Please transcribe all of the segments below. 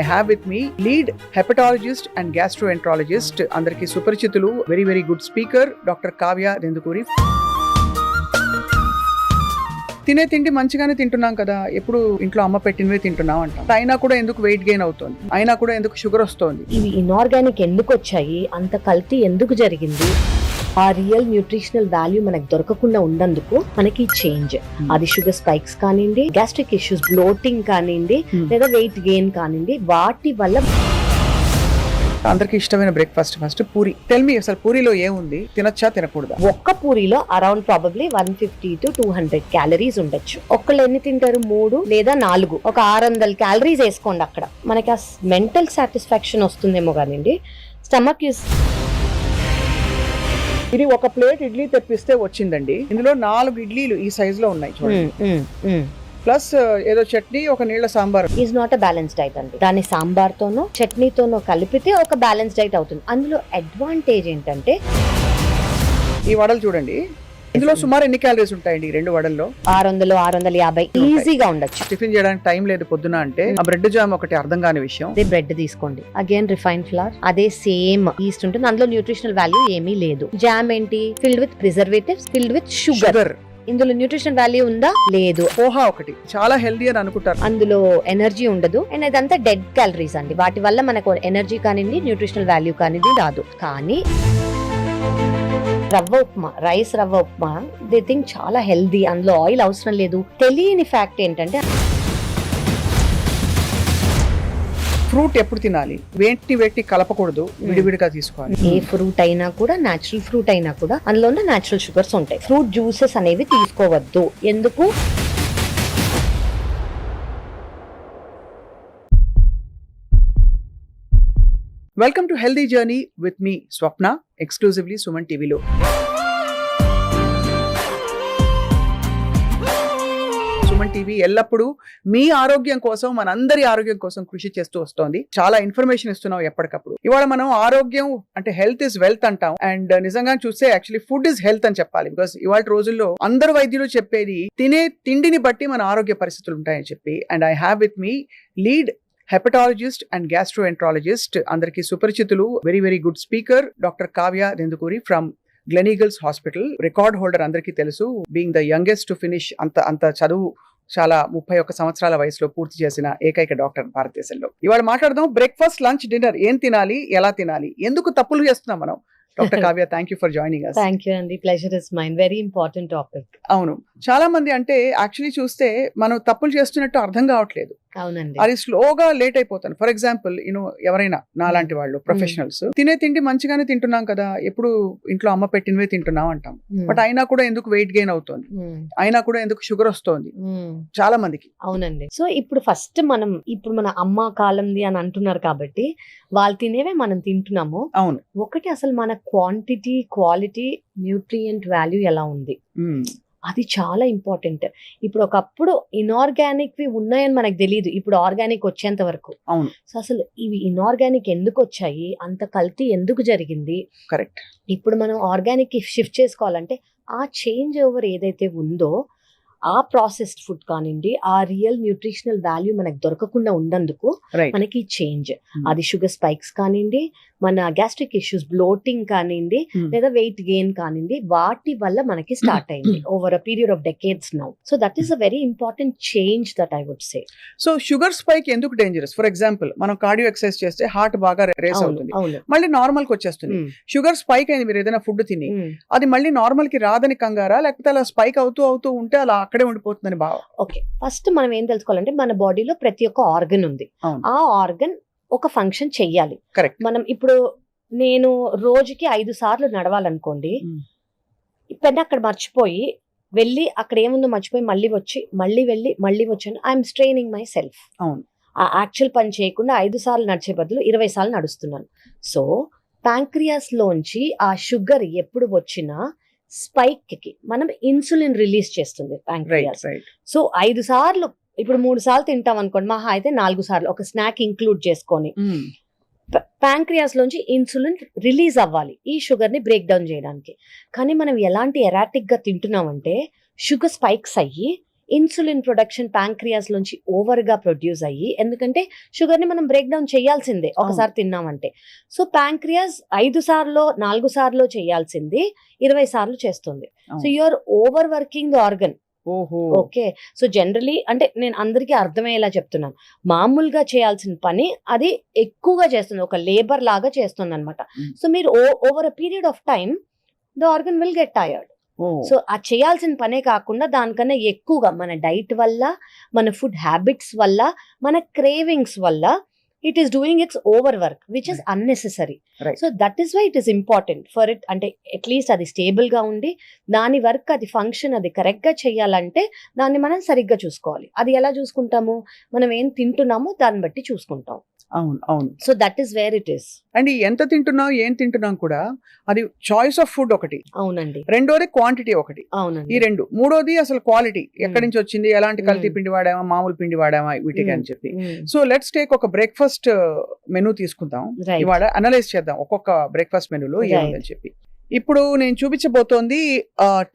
I have with me lead hepatologist and gastroenterologist, andarki suparchitulu, very very good speaker, Dr. Kavya Dendukuri. తినే తిండి మంచిగానే తింటున్నాం కదా, ఎప్పుడు ఇంట్లో అమ్మ పెట్టినవే తింటున్నాం అంటాం. అయినా కూడా ఎందుకు వెయిట్ గెయిన్ అవుతుంది, అయినా కూడా ఎందుకు షుగర్ వస్తుంది. ఇవి ఇనార్గానిక్ ఎందుకు వచ్చాయి, అంత కల్తీ ఎందుకు జరిగింది, ఆ రియల్ న్యూట్రిషనల్ వాల్యూ మనకు దొరకకుండా ఉన్నందుకు మనకి చేంజ్. అది షుగర్ స్పైక్స్ కానివ్వండి, గ్యాస్ట్రిక్ ఇష్యూస్, బ్లోటింగ్ కానివ్వండి, లేదా వెయిట్ గెయిన్ కానివ్వండి, వాటి వల్ల. అందరికి ఇష్టమైన breakfast first puri. Tell me, అసలు పూరిలో ఏముంది, తినచ్చా తినకూడదా? ఒక్క పూరిలో అరౌండ్ ప్రాబబ్లీ 150 to 200 క్యాలరీస్ ఉండొచ్చు. ఒక్కళ్ళు ఎన్ని తింటారు? 3 లేదా 4, ఒక 600 క్యాలరీస్ వేసుకోండి. అక్కడ మనకి ఆ మెంటల్ సాటిస్ఫాక్షన్ వస్తుందేమో కానివ్వండి, స్టమక్ యూస్. ఇది ఒక ప్లేట్ ఇడ్లీ తెప్పిస్తే వచ్చిందండి, ఇందులో 4 ఇడ్లీలు ఈ సైజ్ లో ఉన్నాయి చూడండి, ప్లస్ ఏదో చట్నీ, ఒక నీళ్ళ sambar. Is not a balance diet అండి. దాన్ని సాంబార్ తోనో చట్నీతోనో కలిపితే ఒక బ్యాలెన్స్ డైట్ అవుతుంది. అందులో అడ్వాంటేజ్ ఏంటంటే, ఈ వడలు చూడండి, ఇందులో సుమారు ఎన్ని క్యాలరీస్ ఉంటాయండి ఈ 2 వడల్లో? 600, 650 ఈజీగా ఉండొచ్చు. టిఫిన్ చేయడానికి టైం లేదు పొద్దున అంటే ఆ బ్రెడ్ జామ్ ఒకటి అర్థం కాని విషయం. అదే బ్రెడ్ తీసుకోండి, అగైన్ రిఫైన్ ఫ్లవర్, అదే సేమ్ ఈస్ట్ ఉంటుంది. అందులో న్యూట్రిషనల్ వాల్యూ ఏమీ లేదు. జామ్ ఏంటి? Filled with preservatives, filled with sugar. ఇందులో న్యూట్రిషన్ వాల్యూ ఉందా? లేదు. పోహా ఒకటి చాలా హెల్దీ అని అనుకుంటారు, అందులో ఎనర్జీ ఉండదు. అండ్ ఇదంతా డెడ్ క్యాలరీస్ అండి. వాటి వల్ల మనకు ఎనర్జీ కానివ్వండి, న్యూట్రిషనల్ వాల్యూ కానివ్వండి రాదు. కానీ రవ్వ ఉప్మా, రైస్ రవ్వ ఉప్మా, దే థింక్ చాలా హెల్దీ, అందులో ఆయిల్ అవసరం లేదు. తెలియని ఫ్యాక్ట్ ఏంటంటే, ఫ్రూట్ ఎప్పుడు తినాలి, వేటి కలపకూడదు, విడివిడిగా తీసుకోవాలి. ఏ ఫ్రూట్ అయినా కూడా, నేచురల్ ఫ్రూట్ అయినా కూడా అందులో ఉన్న నేచురల్ షుగర్స్ ఉంటాయి. ఫ్రూట్ జ్యూసెస్ అనేవి తీసుకోవద్దు. ఎందుకు? Welcome to healthy journey with me Swapna, exclusively Suman టీవీలో. సుమన్ టీవీ ఎల్లప్పుడూ మీ ఆరోగ్యం కోసం, మనందరి ఆరోగ్యం కోసం కృషి చేస్తూ వస్తోంది. చాలా ఇన్ఫర్మేషన్ ఇస్తున్నాం ఎప్పటికప్పుడు. ఇవాళ మనం ఆరోగ్యం అంటే హెల్త్ ఇస్ వెల్త్ అంటాం, అండ్ నిజంగా చూస్తే యాక్చువల్లీ ఫుడ్ ఇస్ హెల్త్ అని చెప్పాలి. బికాస్ ఇవాళ రోజుల్లో అందరు వైద్యులు చెప్పేది తినే తిండిని బట్టి మన ఆరోగ్య పరిస్థితులు ఉంటాయని చెప్పి. And I have with me lead hepatologist and gastroenterologist, andarki suparchitulu, very very good speaker, Dr. Kavya Dendukuri from Gleneagles Hospital, record holder andarki telusu, being the youngest to finish anta చదువు చాలా 31 సంవత్సరాల వయసులో పూర్తి చేసిన ఏకైక doctor భారతదేశంలో. ఇవాళ మాట్లాడదాం బ్రేక్ఫాస్ట్, లంచ్, డిన్నర్ ఏం తినాలి, ఎలా తినాలి, ఎందుకు తప్పులు చేస్తున్నాం మనం. Doctor Kavya, thank you for joining us. Thank you అండి, pleasure is mine. Very important topic. అవును, చాలా మంది అంటే యాక్చువల్లీ చూస్తే మనం తప్పులు చేస్తున్నట్టు అర్థం కావట్లేదు. అవునండి, అది స్లోగా లేట్ అయిపోతాను. ఫర్ ఎగ్జాంపుల్, ఎవరైనా నాలాంటి వాళ్ళు ప్రొఫెషనల్స్ తినే తిండి మంచిగానే తింటున్నాం కదా, ఎప్పుడు ఇంట్లో అమ్మ పెట్టినవే తింటున్నాం అంటాం. బట్ అయినా కూడా ఎందుకు వెయిట్ గెయిన్ అవుతుంది, అయినా కూడా ఎందుకు షుగర్ వస్తుంది చాలా మందికి. అవునండి. సో ఇప్పుడు ఫస్ట్ ఇప్పుడు మన అమ్మ కాలంది అని అంటున్నారు కాబట్టి వాళ్ళు తినేవే మనం తింటున్నాము. అవును. ఒకటి, అసలు మన క్వాంటిటీ, క్వాలిటీ, న్యూట్రియంట్ వాల్యూ ఎలా ఉంది, అది చాలా ఇంపార్టెంట్. ఇప్పుడు ఒకప్పుడు ఇనార్గానిక్ వి ఉన్నాయని మనకు తెలియదు, ఇప్పుడు ఆర్గానిక్ వచ్చేంత వరకు. అవును. సో అసలు ఇవి ఇనార్గానిక్ ఎందుకు వచ్చాయి, అంత కల్తీ ఎందుకు జరిగింది, కరెక్ట్. ఇప్పుడు మనం ఆర్గానిక్ కి షిఫ్ట్ చేసుకోవాలంటే ఆ చేంజ్ ఓవర్ ఏదైతే ఉందో, ఆ ప్రాసెస్డ్ ఫుడ్ కానివ్వండి, ఆ రియల్ న్యూట్రిషనల్ వాల్యూ మనకు దొరకకుండా ఉన్నందుకు మనకి చేంజ్. అది షుగర్ స్పైక్స్ కానివ్వండి, మన గ్యాస్ట్రిక్ ఇష్యూస్, బ్లోటింగ్ కానివ్వండి, లేదా వెయిట్ గెయిన్ కానివ్వండి, వాటి వల్ల మనకి స్టార్ట్ అయింది over a period of decades now. So that is a very important change that I would say. So sugar spike ఎందుకు డేంజరస్? ఫర్ ఎగ్జాంపుల్, మనం కార్డియో ఎక్సర్సైజ్ చేస్తే హార్ట్ బాగా రేస్ అవుతుంది, మళ్ళీ నార్మల్ కి వచ్చేస్తుంది. షుగర్ స్పైక్ అయింది మీరు ఏదైనా ఫుడ్ తిని, అది మళ్ళీ నార్మల్ కి రాదని కంగారా, లేకపోతే అలా స్పైక్ అవుతూ ఉంటే అలా అక్కడే ఉండిపోతుందని భావం? ఓకే, ఫస్ట్ మనం ఏం తెలుసుకోవాలంటే, మన బాడీలో ప్రతి ఒక్క ఆర్గన్ ఉంది. ఆ ఆర్గన్ ఒక ఫంక్షన్ చెయ్యాలి. కరెక్ట్. మనం ఇప్పుడు నేను రోజుకి 5 సార్లు నడవాలనుకోండి, ఇప్పుడు అక్కడ మర్చిపోయి వెళ్ళి అక్కడ ఏముందో మర్చిపోయి మళ్ళీ వచ్చి మళ్ళీ వెళ్ళి మళ్ళీ వచ్చాను, ఐఎమ్ స్ట్రెయినింగ్ మై సెల్ఫ్. అవును. ఆ యాక్చువల్ పని చేయకుండా 5 సార్లు నడిచే బదులు 20 సార్లు నడుస్తున్నాను. సో ప్యాంక్రియాస్ లోంచి ఆ షుగర్ ఎప్పుడు వచ్చినా స్పైక్ కి మనం ఇన్సులిన్ రిలీజ్ చేస్తుంది ప్యాంక్రియాస్. సో 5 సార్లు, ఇప్పుడు 3 సార్లు తింటాం అనుకోండి, మహా అయితే 4 సార్లు ఒక స్నాక్ ఇంక్లూడ్ చేసుకొని ప్యాంక్రియాస్ లోంచి ఇన్సులిన్ రిలీజ్ అవ్వాలి ఈ షుగర్ ని బ్రేక్ డౌన్ చేయడానికి. కానీ మనం ఎలాంటి ఎరాటిక్ గా తింటున్నామంటే, షుగర్ స్పైక్స్ అయ్యి ఇన్సులిన్ ప్రొడక్షన్ ప్యాంక్రియాస్ నుంచి ఓవర్ గా ప్రొడ్యూస్ అయ్యి, ఎందుకంటే షుగర్ ని మనం బ్రేక్ డౌన్ చేయాల్సిందే ఒకసారి తిన్నామంటే. సో ప్యాంక్రియాస్ 5 సార్లు 4 సార్లు చేయాల్సింది 20 సార్లు చేస్తుంది. So you're over working the organ. Okay, so generally అంటే నేను అందరికీ అర్థమయ్యేలా చెప్తున్నాను, మామూలుగా చేయాల్సిన పని అది ఎక్కువగా చేస్తుంది, ఒక లేబర్ లాగా చేస్తుంది అనమాట. సో మీరు over a period of time the organ will get tired. So ఆ చేయాల్సిన పనే కాకుండా దానికన్నా ఎక్కువగా మన డైట్ వల్ల, మన ఫుడ్ హ్యాబిట్స్ వల్ల, మన క్రేవింగ్స్ వల్ల it is doing its overwork which is unnecessary. So that is why it is important for it, అంటే అట్లీస్ట్ అది స్టేబుల్ గా ఉండి దాని వర్క్, అది ఫంక్షన్ అది కరెక్ట్ గా చేయాలంటే దాన్ని మనం సరిగ్గా చూసుకోవాలి. అది ఎలా చూసుకుంటాము, మనం ఏం తింటున్నామో దాన్ని బట్టి చూసుకుంటాం. అవును అవును. So that is where it is. And ఎంత తింటున్నాం ఏం తింటున్నాం కూడా అది చాయిస్ ఆఫ్ ఫుడ్ ఒకటి. అవునండి. రెండోది క్వాంటిటీ ఒకటి. అవునండి. ఈ రెండు. మూడోది అసలు క్వాలిటీ, ఎక్కడి నుంచి వచ్చింది, ఎలాంటి కల్తీ పిండి వాడామా, మామూలు పిండి వాడామా, వీటికి అని చెప్పి. సో లెట్స్ టేక్ ఒక బ్రేక్ఫాస్ట్ మెనూ తీసుకుందాం ఇవాళ, అనలైజ్ చేద్దాం ఒక్కొక్క బ్రేక్ఫాస్ట్ మెనూలో ఏముందని చెప్పి. ఇప్పుడు నేను చూపించబోతోంది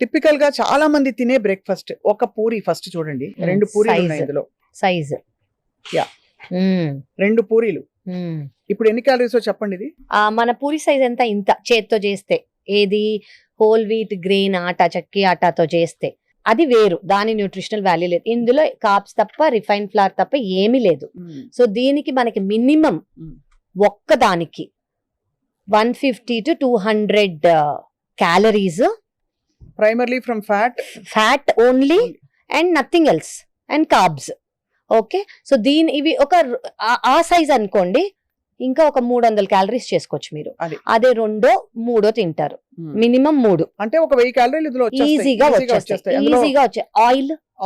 టిపికల్ గా చాలా మంది తినే బ్రేక్ఫాస్ట్. ఒక పూరి ఫస్ట్ చూడండి, 2 పూరీలు ఉన్నాయి ఇందులో. సైజ్ యా 2 పూరీలు. ఇప్పుడు ఎన్ని క్యాలరీస్ చెప్పండి. ఇది మన పూరి సైజ్ ఎంత, ఇంత చేత్తో చేస్తే, ఏది హోల్ వీట్ గ్రెయిన్ ఆటా, చక్కి ఆటాతో చేస్తే అది వేరు, దాని న్యూట్రిషనల్ వాల్యూ లేదు. ఇందులో కార్బ్స్ తప్ప, రిఫైన్ ఫ్లవర్ తప్ప ఏమీ లేదు. సో దీనికి మనకి మినిమం ఒక్కదానికి 150 to 200 calories, primarily from fat only and nothing else, and carbs. Okay, so ఇవి ఒక ఆ సైజ్ అనుకోండి, ఇంకా ఒక 300 క్యాలరీస్ చేసుకోవచ్చు మీరు. అదే 2-3 తింటారు, మినిమం 3 అంటే ఒక 1000 క్యాలరీలు ఈజీగా వచ్చేస్తాయి.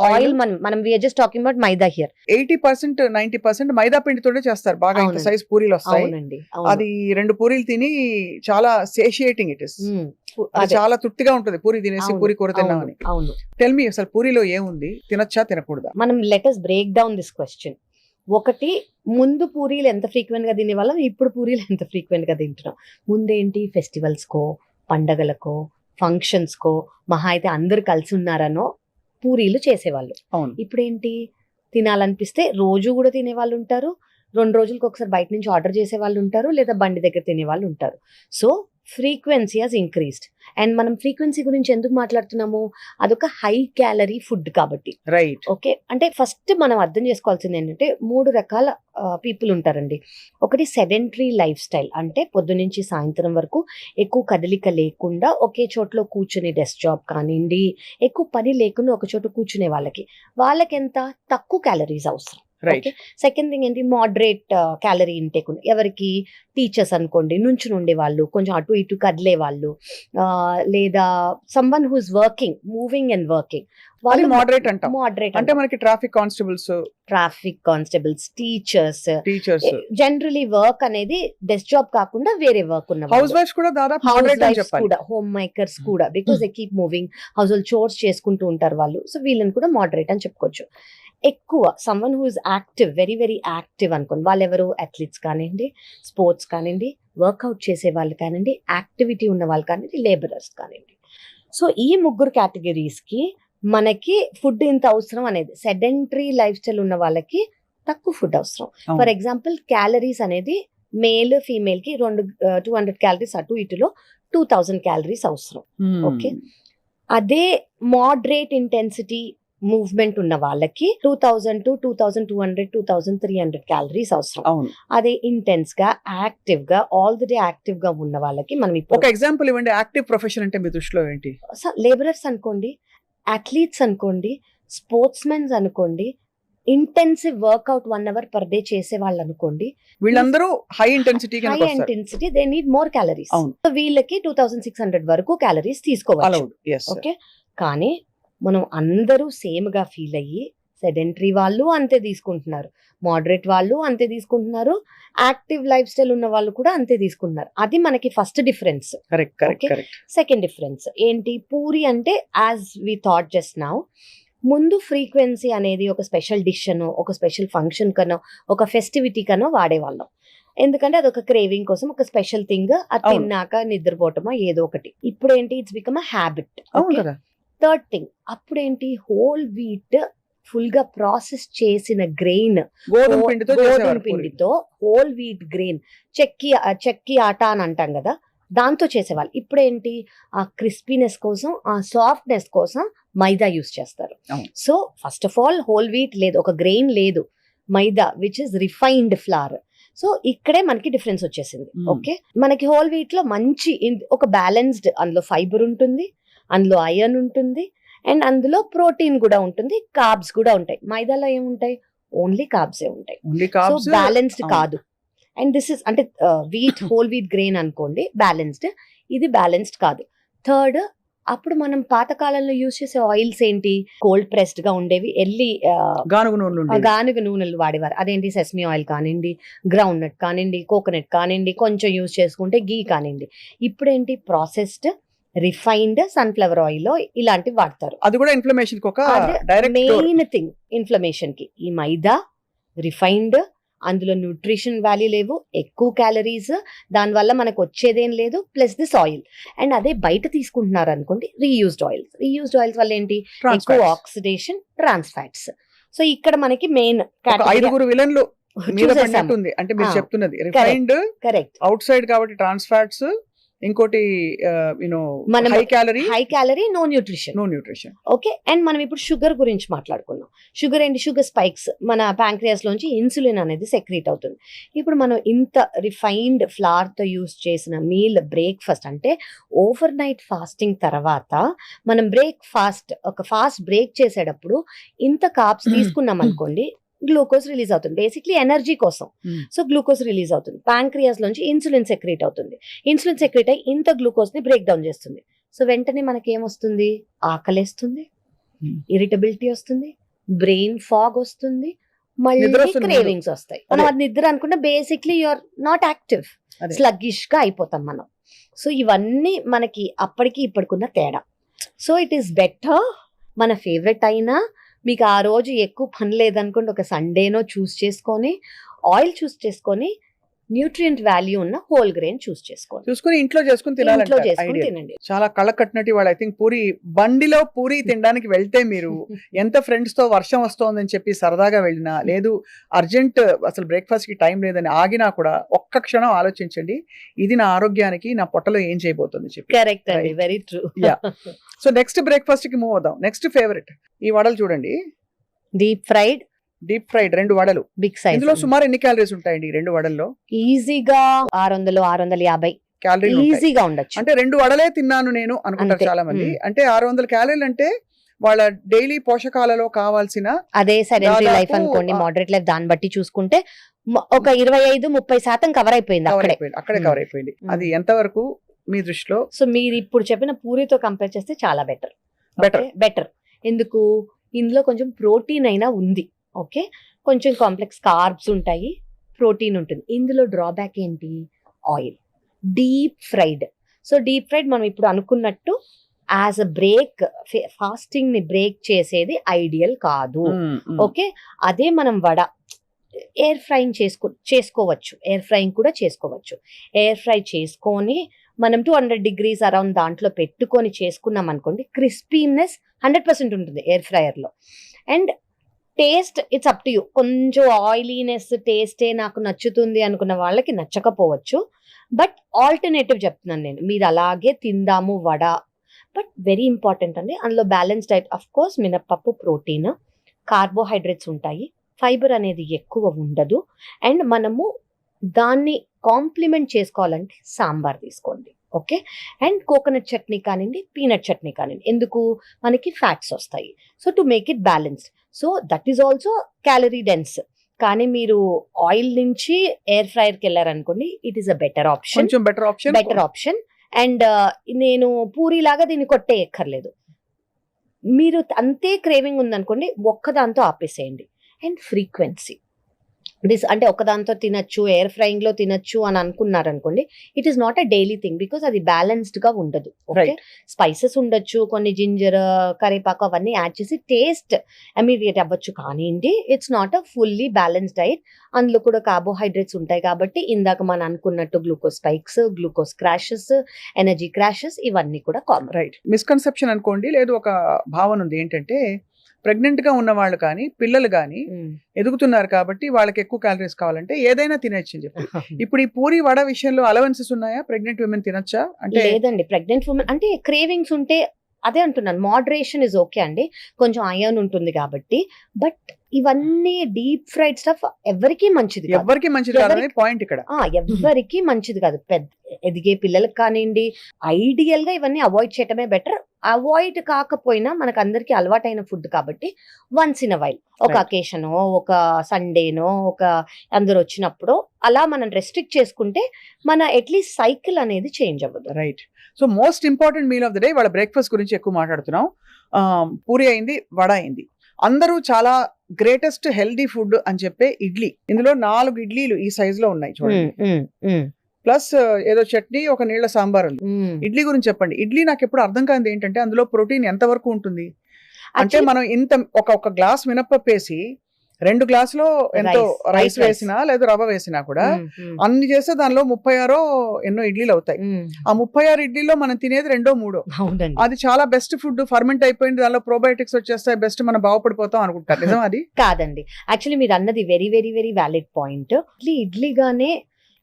ఆయిల్ మనం we're just talking about maida here. 80% 90% maida పిండితోనే చేస్తారు బాగా. ఇంత సైజ్ పూరీలు వస్తాయి. అది 2 పూరీలు తిని చాలా సేషియేటింగ్ ఇట్ ఇస్. చాలా తృప్తిగా ఉంటుంది పూరి తినేసి, పూరి కూర తిన్నామని. అవును. టెల్ మీ, అసలు పూరిలో ఏముంది, తినచ్చా తినకూడదా? మనం let us break down this question. ఒకటి, ముందు పూరీలు ఎంత ఫ్రీక్వెంట్ గా తినేవాళ్ళం, ఇప్పుడు పూరీలు ఎంత ఫ్రీక్వెంట్ గా తింటున్నాం. ముందేంటి, ఫెస్టివల్స్ కో, పండగలకో, ఫంక్షన్స్ కో, మహా అయితే అందరు కలిసి ఉన్నారనో పూరీలు చేసేవాళ్ళు. ఇప్పుడేంటి, తినాలనిపిస్తే రోజు కూడా తినేవాళ్ళు ఉంటారు, 2 రోజులకు ఒకసారి బయట నుంచి ఆర్డర్ చేసే వాళ్ళు ఉంటారు, లేదా బండి దగ్గర తినే వాళ్ళు ఉంటారు. So frequency has increased. And మనం ఫ్రీక్వెన్సీ గురించి ఎందుకు మాట్లాడుతున్నాము, అదొక హై క్యాలరీ ఫుడ్ కాబట్టి. రైట్. ఓకే, అంటే ఫస్ట్ మనం అర్థం చేసుకోవాల్సింది ఏంటంటే 3 రకాల పీపుల్ ఉంటారండి. ఒకటి సెడెంటరీ లైఫ్ స్టైల్, అంటే పొద్దునుంచి సాయంత్రం వరకు ఎక్కువ కదలిక లేకుండా ఒకే చోట్లో కూర్చుని, డెస్క్ జాబ్ కానివ్వండి, ఎక్కువ పని లేకుండా ఒక చోట కూర్చునే వాళ్ళకి ఎంత తక్కువ క్యాలరీస్ అవసరం. సెకండ్ థింగ్ ఏంటి, మోడరేట్ క్యాలరీ ఇంటేక్ ఉంది. ఎవరికి, టీచర్స్ అనుకోండి, నుంచుని ఉండే వాళ్ళు, కొంచెం అటు ఇటు కదిలే వాళ్ళు, లేదా someone who is working, moving and working, వాళ్ళు మోడరేట్ అంటాం. మోడరేట్ అంటే మనకి traffic constables, teachers generally work అనేది డెస్క్ జాబ్ కాకుండా వేరే వర్క్ ఉన్న హౌస్ వైఫ్స్ కూడా, దాదాపు కూడా హోమ్ మేకర్స్ కూడా, because they keep moving, house hold chores చేసుకుంటూ ఉంటారు వాళ్ళు. సో వీళ్ళని కూడా మోడరేట్ అని చెప్పుకోవచ్చు. ఎక్కువ someone who is active, very very active అనుకోండి, వాళ్ళు ఎవరు, అథ్లీట్స్ కానివ్వండి, స్పోర్ట్స్ కానివ్వండి, వర్కౌట్ చేసే వాళ్ళు కానివ్వండి, యాక్టివిటీ ఉన్న వాళ్ళు కానివ్వండి, లేబరర్స్ కానివ్వండి. సో ఈ 3 కేటగిరీస్ కి మనకి ఫుడ్ ఇంత అవసరం అనేది. సెడెంటరీ లైఫ్ స్టైల్ ఉన్న వాళ్ళకి తక్కువ ఫుడ్ అవసరం. ఫర్ ఎగ్జాంపుల్, క్యాలరీస్ అనేది మేల్ ఫీమేల్ కి 200 క్యాలరీస్ అటు ఇటులో 2000 క్యాలరీస్ అవసరం. ఓకే, అదే మోడరేట్ ఇంటెన్సిటీ మూవ్మెంట్ ఉన్న వాళ్ళకి 2000 to 2200 2300 క్యాలరీస్ అవసరం. అదే ఇంటెన్స్ గా, యాక్టివ్ గా, ఆల్ ది డే యాక్టివ్ గా ఉన్న వాళ్ళకి మనం ఒక ఎగ్జాంపుల్ ఇవ్వండి. యాక్టివ్ ప్రొఫెషన్ అంటే మీ దృష్టిలో ఏంటి? లేబరర్స్ అనుకోండి, అథ్లీట్స్ అనుకోండి, స్పోర్ట్స్ మెన్స్ అనుకోండి, intensive workout 1 hour per day చేసే వాళ్ళు అనుకోండి, వీళ్ళందరూ high intensity they need more calories. వీళ్ళకి 2600 వరకు క్యాలరీస్ తీసుకోవాలి. ఓకే, కానీ మనం అందరూ సేమ్ గా ఫీల్ అయ్యి, సెడెంటరీ వాళ్ళు అంతే తీసుకుంటున్నారు, మోడరేట్ వాళ్ళు అంతే తీసుకుంటున్నారు, యాక్టివ్ లైఫ్ స్టైల్ ఉన్న వాళ్ళు కూడా అంతే తీసుకుంటున్నారు. అది మనకి ఫస్ట్ డిఫరెన్స్. సెకండ్ డిఫరెన్స్ ఏంటి, పూరి అంటే as we thought just now, ముందు ఫ్రీక్వెన్సీ అనేది ఒక స్పెషల్ డిష్ అనో, ఒక స్పెషల్ ఫంక్షన్ కనో, ఒక ఫెస్టివిటీ కనో వాడేవాళ్ళం. ఎందుకంటే అదొక క్రేవింగ్ కోసం, ఒక స్పెషల్ థింగ్, అది తిన్నాక నిద్రపోవటమో ఏదో ఒకటి. ఇప్పుడు ఏంటి, it's become a habit. Third thing, అప్పుడేంటి, హోల్ వీట్ ఫుల్ గా ప్రాసెస్ చేసిన గ్రెయిన్, గోధుమ పిండితో గోధుమ చేసేవారు పూరి. పిండితో హోల్ వీట్ గ్రెయిన్, చెక్కి ఆట అని అంటాం కదా, దాంతో చేసేవాళ్ళు. ఇప్పుడు ఏంటి, ఆ క్రిస్పీనెస్ కోసం, ఆ సాఫ్ట్నెస్ కోసం మైదా యూస్ చేస్తారు. అవును. So first of all whole wheat లేదు, ఒక గ్రెయిన్ లేదు, maida which is refined flour. So ఇక్కడే మనకి డిఫరెన్స్ వచ్చేసింది. ఓకే, మనకి హోల్ వీట్ లో మంచి ఒక బ్యాలెన్స్డ్, అందులో ఫైబర్ ఉంటుంది, అందులో ఐరన్ ఉంటుంది, అండ్ అందులో ప్రోటీన్ కూడా ఉంటుంది, కార్బ్స్ కూడా ఉంటాయి. మైదాలో ఏముంటాయి, ఓన్లీ కార్బ్సే ఉంటాయి. Only so carbs. బ్యాలెన్స్డ్ కాదు. అండ్ దిస్ ఇస్ అంటే వీట్, హోల్ వీట్ గ్రెయిన్ అనుకోండి బ్యాలెన్స్డ్, ఇది బ్యాలెన్స్డ్ కాదు. థర్డ్, అప్పుడు మనం పాతకాలంలో యూజ్ చేసే ఆయిల్స్ ఏంటి, కోల్డ్ ప్రెస్డ్ గా ఉండేవి, గానుగ నూనెలు ఉండేవి. గానుగ నూనెలు వాడేవారు. అదేంటి, సెసమీ ఆయిల్ కానివ్వండి, గ్రౌండ్ నట్ కానివ్వండి, కోకోనట్ కానివ్వండి, కొంచెం యూజ్ చేసుకుంటే గీ కానివ్వండి. ఇప్పుడు ఏంటి, ప్రాసెస్డ్ రిఫైన్డ్ సన్ఫ్లవర్ ఆయిల్ ఇలాంటివి వాడతారు. అది కూడా ఇన్ఫ్లమేషన్ కి ఒక డైరెక్ట్ మెయిన్ థింగ్ ఇన్ఫ్లమేషన్ కి ఈ మైదా, రిఫైన్డ్, అందులో న్యూట్రిషన్ వాల్యూ లేవు, ఎక్కువ క్యాలరీస్, దానివల్ల మనకు వచ్చేదేం లేదు, ప్లస్ దిస్ ఆయిల్. అండ్ అదే బయట తీసుకుంటున్నారు అనుకోండి, రీయూజ్డ్ ఆయిల్స్ వల్ల ఏంటి, ఎక్కువ ఆక్సిడేషన్, ట్రాన్స్ ఫ్యాట్స్. సో ఇక్కడ మనకి మెయిన్ 5 విలన్లు మీద పడినట్టుంది. అంటే మీరు చెప్తున్నది రిఫైన్డ్, కరెక్ట్, అవుట్ సైడ్ కాబట్టి ట్రాన్స్ ఫ్యాట్స్, ఇంకోటి high calorie, no nutrition. Okay, and మనం ఇప్పుడు షుగర్ గురించి మాట్లాడుకున్నాం. షుగర్ ఏంటి, షుగర్ స్పైక్స్, మన ప్యాంక్రియాస్ లోంచి ఇన్సులిన్ అనేది సెక్రీట్ అవుతుంది. ఇప్పుడు మనం ఇంత రిఫైన్డ్ ఫ్లవర్ తో యూస్ చేసిన మీల్, బ్రేక్ఫాస్ట్ అంటే ఓవర్ నైట్ ఫాస్టింగ్ తర్వాత మనం ఒక ఫాస్ట్ బ్రేక్ చేసేటప్పుడు ఇంత కార్బ్స్ తీసుకున్నాం అనుకోండి, గ్లూకోజ్ రిలీజ్ అవుతుంది, బేసిక్లీ ఎనర్జీ కోసం. సో గ్లూకోజ్ రిలీజ్ అవుతుంది, ప్యాంక్రియాస్ లోంచి ఇన్సులిన్ సెక్రేట్ అవుతుంది, ఇన్సులిన్ సెక్రేట్ అయ్యి ఇంత గ్లూకోజ్ ని బ్రేక్ డౌన్ చేస్తుంది. సో వెంటనే మనకి ఏమొస్తుంది, ఆకలేస్తుంది, ఇరిటబిలిటీ వస్తుంది, బ్రెయిన్ ఫాగ్ వస్తుంది, మళ్ళీ క్రేవింగ్స్ వస్తాయి. మనం అది నిద్ర అనుకుంటే basically you're not active, sluggish గా అయిపోతాం మనం. సో ఇవన్నీ మనకి అప్పటికి ఇప్పటికున్న తేడా. సో ఇట్ ఈస్ బెటర్, మన ఫేవరెట్ అయినా మీకు ఆ రోజు ఎక్కువ పని లేదనుకోండి, ఒక సండేనో చూస్ చేసుకొని, ఆయిల్ చూస్ చేసుకొని, న్యూట్రియంట్ వాల్యూ ఉన్న హోల్ గ్రెయిన్ చూసుకొని ఇంట్లో చేసుకుని తినాలండి. చాలా కళ్ళ కట్టినట్టు వాళ్ళు. ఐ థింక్ బండిలో పూరి తినడానికి వెళ్తే మీరు ఎంత ఫ్రెండ్స్ తో వర్షం వస్తోందని చెప్పి సరదాగా వెళ్ళినా, లేదు అర్జెంట్ అసలు బ్రేక్ఫాస్ట్ కి టైం లేదని ఆగినా కూడా ఒక్క క్షణం ఆలోచించండి, ఇది నా ఆరోగ్యానికి, నా పొట్టలో ఏం చేయబోతుంది చెప్పి. కరెక్ట్ అండి, very true. So next breakfast కి మూవ్ అవుదాం. నెక్స్ట్ ఫేవరెట్ ఈ వడలు చూడండి, డీప్ ఫ్రైడ్ 2 వడలు, బిగ్ సైజ్. ఇందులో సుమారు ఎన్ని క్యాలరీస్ ఉంటాయండి ఈ 2 వడల్లో? ఈజీగా 600-650 క్యాలరీలు ఈజీగా ఉండొచ్చు. అంటే 2 వడలే తిన్నాను నేను అనుకుంటారు చాలా మంది. అంటే 600 క్యాలరీలు అంటే వాళ్ళ డైలీ పోషకాలలో కావాల్సిన, అదే సెడెంటరీ లైఫ్ అనుకోండి, మోడరేట్ లైఫ్, దాన్ని బట్టి చూసుకుంటే ఒక 25-30% కవర్ అయిపోయింది, అక్కడే కవర్ అయిపోయింది. అది ఎంత వరకు మీ దృష్టిలో? సో మీరు ఇప్పుడు చెప్పిన పూరితో కంపేర్ చేస్తే చాలా బెటర్. ఎందుకు, ఇందులో కొంచెం ప్రోటీన్ అయినా ఉంది. ఓకే, కొంచెం కాంప్లెక్స్ కార్బ్స్ ఉంటాయి, ప్రోటీన్ ఉంటుంది. ఇందులో డ్రాబ్యాక్ ఏంటి, oil, deep fried. So deep fried మనం ఇప్పుడు అనుకున్నట్టు యాజ్ అ బ్రేక్, ఫాస్టింగ్ ని బ్రేక్ చేసేది ఐడియల్ కాదు. ఓకే, అదే మనం వడ ఎయిర్ ఫ్రైయింగ్ చేసుకోవచ్చు, ఎయిర్ ఫ్రైయింగ్ కూడా చేసుకోవచ్చు. ఎయిర్ ఫ్రై చేసుకొని మనం 200 degrees అరౌండ్ దాంట్లో పెట్టుకొని చేసుకున్నాం అనుకోండి, క్రిస్పీనెస్ 100% ఉంటుంది ఎయిర్ ఫ్రైయర్ లో. And taste it's up to you. కొంచెం ఆయిలీనెస్ టేస్టే నాకు నచ్చుతుంది అనుకున్న వాళ్ళకి నచ్చకపోవచ్చు, బట్ ఆల్టర్నేటివ్ చెప్తున్నాను నేను, మీరు అలాగే తిందాము వడ. బట్ వెరీ ఇంపార్టెంట్ అండి, అందులో బ్యాలెన్స్ డైట్. అఫ్ కోర్స్ మినప్పప్పు ప్రోటీన్, కార్బోహైడ్రేట్స్ ఉంటాయి, ఫైబర్ అనేది ఎక్కువ ఉండదు. అండ్ మనము దాన్ని కాంప్లిమెంట్ చేసుకోవాలంటే సాంబార్ తీసుకోండి. ఓకే, అండ్ కోకోనట్ చట్నీ కానివ్వండి, పీనట్ చట్నీ కానివ్వండి, ఎందుకు, మనకి ఫ్యాట్స్ వస్తాయి. So to make it balanced. So that is also calorie dense. కానీ మీరు ఆయిల్ నుంచి ఎయిర్ ఫ్రైయర్ కి వెళ్ళారనుకోండి, it is a better option. And నేను పూరి లాగా దీన్ని కొట్టేయక్కర్లేదు. మీరు అంతే క్రేవింగ్ ఉందనుకోండి, ఒక్కదాంతో ఆపేసేయండి. అండ్ ఫ్రీక్వెన్సీ, అంటే ఒకదాంతో తినచ్చు, ఎయిర్ ఫ్రైయింగ్ లో తినచ్చు అని అనుకున్నారు అనుకోండి, it is not a daily thing, because అది బ్యాలెన్స్డ్ గా ఉండదు. ఓకే, స్పైసెస్ ఉండొచ్చు, కొన్ని జింజర్, కరివేపాకు అవన్నీ యాడ్ చేసి టేస్ట్ ఇమీడియట్ అవ్వచ్చు, కానీ it's not a fully balanced diet. అందులో కూడా కార్బోహైడ్రేట్స్ ఉంటాయి కాబట్టి ఇందాక మనం అనుకున్నట్టు glucose spikes, glucose crashes, energy crashes, ఇవన్నీ కూడా కామన్. రైట్, మిస్కన్సెప్షన్ అనుకోండి, లేదు ఒక భావన ఉంది ఏంటంటే ప్రెగ్నెంట్ గా ఉన్న వాళ్ళు కానీ పిల్లలు కానీ ఎదుగుతున్నారు కాబట్టి వాళ్ళకి ఎక్కువ క్యాలరీస్ కావాలంటే ఏదైనా తినచ్చు అని చెప్పి. ఇప్పుడు ఈ పూరి వడ విషయంలో అలవెన్సెస్ ఉన్నాయా? ప్రెగ్నెంట్ విమెన్ తినొచ్చా? అంటే లేదండి, ప్రెగ్నెంట్ ఉమెన్ అంటే క్రేవింగ్స్ ఉంటే అదే అంటున్నాను, మోడరేషన్ ఇస్ ఓకే అండి, కొంచెం అయర్న్ ఉంటుంది కాబట్టి. బట్ ఇవన్నీ డీప్ ఫ్రైడ్ స్టఫ్ ఎవరికి మంచిది కాదు. ఎవరికి మంచిది కాదని పాయింట్ ఇక్కడ. ఎవరికి మంచిది కాదు. పెద్ద ఎదిగే పిల్లలకు కానివ్వండి, ఐడియల్ గా ఇవన్నీ అవాయిడ్ చేయటమే బెటర్. అవాయిడ్ కాకపోయినా మనకు అందరికి అలవాటైన ఫుడ్ కాబట్టి వన్స్ ఇన్ వైల్, ఒక అకేషనో, ఒక సండేనో, ఒక అందరు వచ్చినప్పుడు అలా మనం రెస్ట్రిక్ట్ చేసుకుంటే మన అట్లీస్ట్ సైకిల్ అనేది చేంజ్ అవ్వదు. Right. So most important meal of the day, వాళ్ళ బ్రేక్ఫాస్ట్ గురించి ఎక్కువ మాట్లాడుతున్నాం. పూరి అయింది, వడ అయింది. అందరూ చాలా గ్రేటెస్ట్ హెల్దీ ఫుడ్ అని చెప్పే ఇడ్లీ. ఇందులో 4 ఇడ్లీలు ఈ సైజ్ లో ఉన్నాయి చూడండి, ప్లస్ ఏదో చట్నీ, ఒక నీళ్ల సాంబార్ ఉంది. ఇడ్లీ గురించి చెప్పండి. ఇడ్లీ నాకు ఎప్పుడు అర్థం కాదు ఏంటంటే అందులో ప్రోటీన్ ఎంత వరకు ఉంటుంది అంటే, మనం ఇంత ఒక గ్లాస్ మినపప్పు వేసి 2 గ్లాసులో ఎంతో రైస్ వేసినా లేదా రవ్వ వేసినా కూడా అన్ని చేస్తే దానిలో 36 ఎన్నో ఇడ్లీలు అవుతాయి. ఆ 36 ఇడ్లీలో మనం తినేది 2-3. అది చాలా బెస్ట్ ఫుడ్. ఫర్మెంట్ అయిపోయింది, దానిలో ప్రోబయోటిక్స్ వచ్చేస్తాయి, బెస్ట్ మనం బాగుపడిపోతాం అనుకుంటారు. నిజం అది కాదండి. యాక్చువల్లీ మీరు అన్నది very very very valid point. ఇడ్లీగానే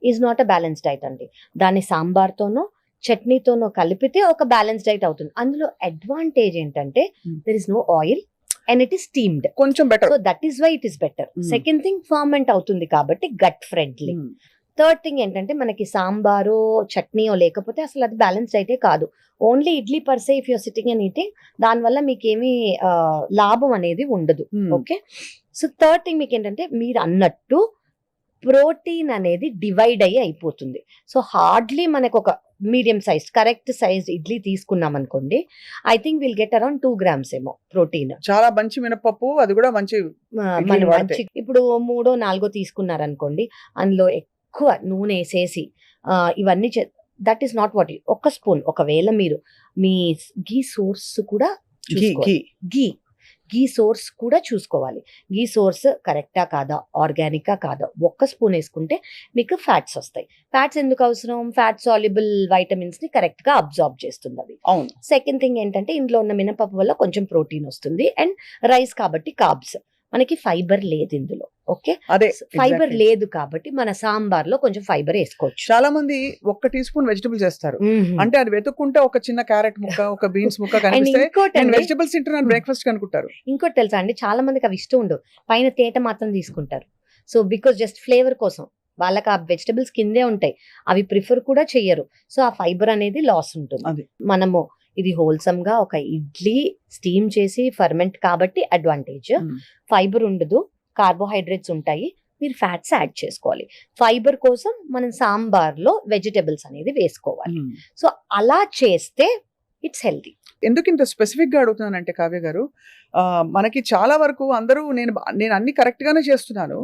is not a balance diet అండి. దాన్ని సాంబార్తోనో చట్నీతోనో కలిపితే ఒక బ్యాలెన్స్ డైట్ అవుతుంది. అందులో అడ్వాంటేజ్ ఏంటంటే there is no oil and it is steamed, కొంచెం better. so that is why it is better. Second thing, ferment అవుతుంది కాబట్టి gut friendly. థర్డ్ థింగ్ ఏంటంటే మనకి సాంబారో చట్నీయో లేకపోతే అసలు అది బ్యాలెన్స్ అయితే కాదు. Only idli per se if you're sitting and eating, దానివల్ల మీకేమీ లాభం అనేది ఉండదు. ఓకే, సో థర్డ్ థింగ్ మీకు ఏంటంటే మీరు అన్నట్టు ప్రోటీన్ అనేది డివైడ్ అయ్యి అయిపోతుంది. సో హార్డ్లీ మనకు ఒక medium size correct size idli తీసుకున్నాం అనుకోండి, I think will get around 2 grams ఏమో ప్రోటీన్. చాలా మంచి మినపప్పు, అది కూడా మంచి. మనం మంచి ఇప్పుడు 3-4 తీసుకున్నారనుకోండి, అందులో ఎక్కువ నూనె వేసేసి ఇవన్నీ that is not what. 1 spoon, ఒకవేళ మీరు మీ గీ సోర్స్ కూడా గీ సోర్స్ కూడా చూసుకోవాలి. గీ సోర్స్ కరెక్టా కాదా, ఆర్గానికా కాదా, 1 స్పూన్ వేసుకుంటే మీకు ఫ్యాట్స్ వస్తాయి. ఫ్యాట్స్ ఎందుకు అవసరం? ఫ్యాట్ సాల్యుబుల్ వైటమిన్స్ ని కరెక్ట్ గా అబ్జార్బ్ చేస్తుంది అవి. సెకండ్ థింగ్ ఏంటంటే ఇందులో ఉన్న మినపప్పు వల్ల కొంచెం ప్రోటీన్ వస్తుంది, అండ్ రైస్ కాబట్టి కార్బ్స్. మనకి ఫైబర్ లేదు ఇందులో. ఓకే, అదే ఫైబర్ లేదు కాబట్టి మన సాంబార్ లో కొంచెం ఫైబర్ వేసుకోవచ్చు. చాలా మంది 1 టీ స్పూన్ వెజిటబుల్స్ వేస్తారు, అంటే అది వెతుక్కుంటే ఒక చిన్న క్యారెట్ ముక్క, ఒక బీన్స్ ముక్క కనిపిస్తే వెజిటబుల్స్ తింటున్నాను బ్రేక్ఫాస్ట్ అనుకుంటారు. ఇంకోటి తెలుసా అండి, చాలా మందికి అవి ఇష్టం ఉండవు, పైన తేట మాత్రం తీసుకుంటారు. సో బికాస్ జస్ట్ ఫ్లేవర్ కోసం వాళ్ళకి ఆ వెజిటబుల్స్ కిందే ఉంటాయి, అవి ప్రిఫర్ కూడా చెయ్యరు. సో ఆ ఫైబర్ అనేది లాస్ ఉంటుంది. మనము ఇది హోల్సమ్ గా ఒక ఇడ్లీ స్టీమ్ చేసి ఫర్మెంట్ కాబట్టి అడ్వాంటేజ్. ఫైబర్ ఉండదు, కార్బోహైడ్రేట్స్ ఉంటాయి, మీరు ఫ్యాట్స్ యాడ్ చేసుకోవాలి. ఫైబర్ కోసం మనం సాంబార్ లో వెజిటబుల్స్ అనేది వేసుకోవాలి. సో అలా చేస్తే ఇట్స్ హెల్తీ. ఎందుకు ఇంత స్పెసిఫిక్ గా అడుగుతున్నానంటే కావ్య గారు, మనకి చాలా వరకు అందరూ నేను అన్ని కరెక్ట్ గానే చేస్తున్నాను,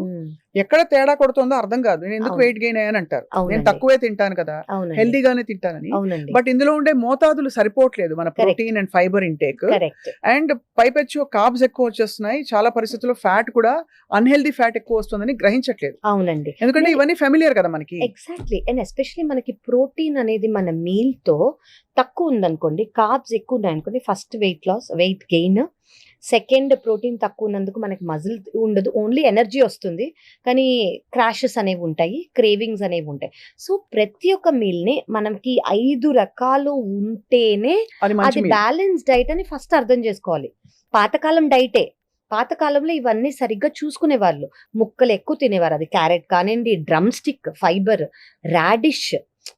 ఎక్కడ తేడా కొడుతుందో అర్థం కాదు. నేను ఎందుకు వెయిట్ గెయిన్ అయ్యాను అంటారు. నేను తక్కువే తింటాను కదా, హెల్దీగానే తింటానని. బట్ ఇందులో ఉండే మోతాదులు సరిపోవట్లేదు మన protein and fibre intake. And పైపెచ్చు కార్బ్స్ ఎక్కువ వచ్చేస్తున్నాయి, చాలా పరిస్థితుల్లో ఫ్యాట్ కూడా అన్హెల్దీ ఫ్యాట్ ఎక్కువ వస్తుందని గ్రహించట్లేదు. అవునండి, ఎందుకంటే ఇవన్నీ ఫెమిలియర్ కదా మనకి. ఎగ్జాక్ట్లీ. అండ్ ఎస్పెషల్లీ మనకి ప్రోటీన్ అనేది మన మీల్ తో తక్కువ ఉందనుకోండి, కార్బ్స్ ఎక్కువ ఉన్నాయనుకోండి, first weight gain. Second, protein తక్కువ ఉన్నందుకు మనకి మజిల్ ఉండదు, ఓన్లీ ఎనర్జీ వస్తుంది, కానీ క్రాషెస్ అనేవి ఉంటాయి, క్రేవింగ్స్ అనేవి ఉంటాయి. సో ప్రతి ఒక్క మీల్ ని మనకి 5 రకాలు ఉంటేనే అది బ్యాలెన్స్ డైట్ అని ఫస్ట్ అర్థం చేసుకోవాలి. పాతకాలం డైటే, పాతకాలంలో ఇవన్నీ సరిగ్గా చూసుకునే వాళ్ళు, ముక్కలు ఎక్కువ తినేవారు. అది క్యారెట్ కానివ్వండి, drum stick, fibre, radish.